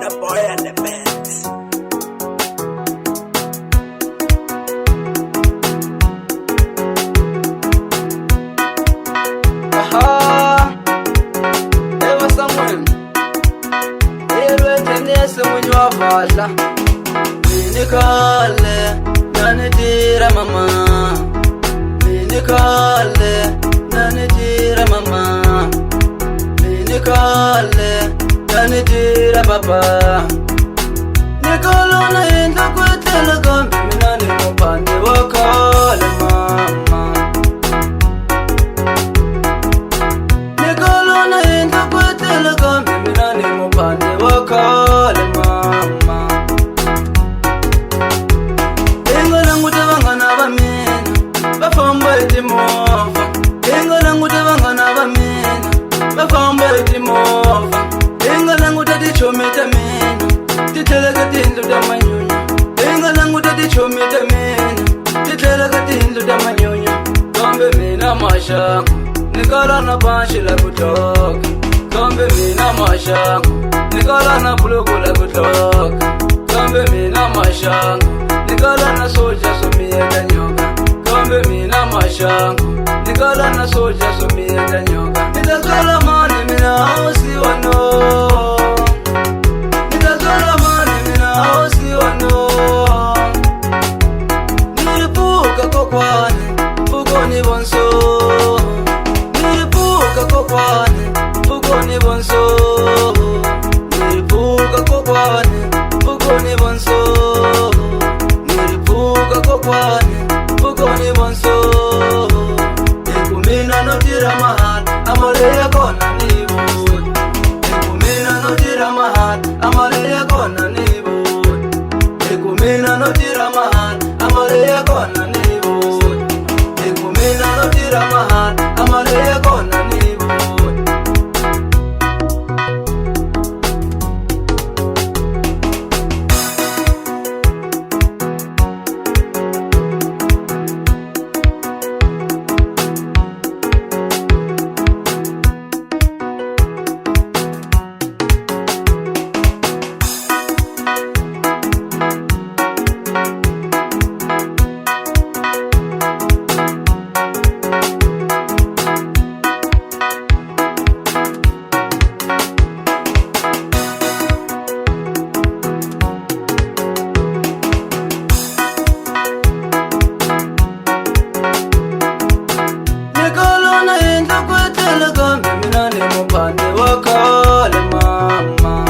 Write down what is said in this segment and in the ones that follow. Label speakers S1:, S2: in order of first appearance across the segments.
S1: Burna Boy and the band.
S2: Ever someone when you are father. Minikale, nanitira mama. Minikale, nanitira mama. Minikale, nanitira papa. Nikolo na inda kwetela kambi minani mupande wakale mama. Nikolo na inda kwetela kambi minani mupande wakale mama. Inga langu tevangana vamina vafamba itimova. Inga langu tevangana vamina vafamba itimova. Inga langu tatichometa mina titeleka tindu ta manyunya. Inga langu tatichometa mina titeleka tindu ta manyunya. Kambe mina mashangu nikala na banshi la kutoka. Kambe mina mashangu nikala na bulugu la kutoka. Kambe mina mashangu nikala na soja sumienda nyoka. Kambe mina mashangu nikala na soja sumienda nyoka. Nitakala mani mina hausi wano. Nitakala mani mina hausi wano. Nilipuka kokwane fugoni bonso. Nilipuka kokwane fugoni bonso. Nilipuka kokwane fugoni bonso. Nilipuka kokwane fugoni bonso. Ekumina notira mahal amaleya kona nibu. Ekumina notira mahal amaleya kona nibu. Ekumina notira mahal amaleya kona nibu. Ekumina notira mahal amaleya kona nibu. Mupande wakale mama.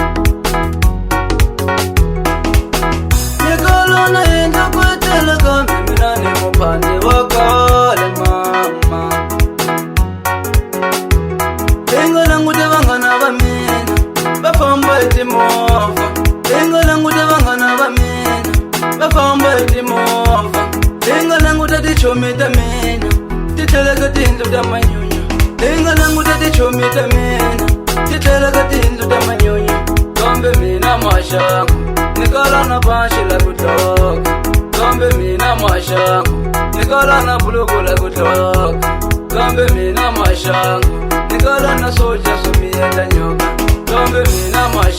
S2: Nikolo na inda kwetela kambi minani mupande wakale mama. Inga langu tevangana vamina vafamba itimova. Inga langu tevangana vamina vafamba itimova. Inga langu tatichometa mina titeleka tindu ta manyunya. Inga langu tatichometa mina titeleka tindu ta manyunya. Kambe mina mashangu nikala na banshi la kutoka. Kambe mina mashangu nikala na bulugu la kutoka. Kambe mina mashangu nikala na soja sumienda nyoka. Kambe mina mashangu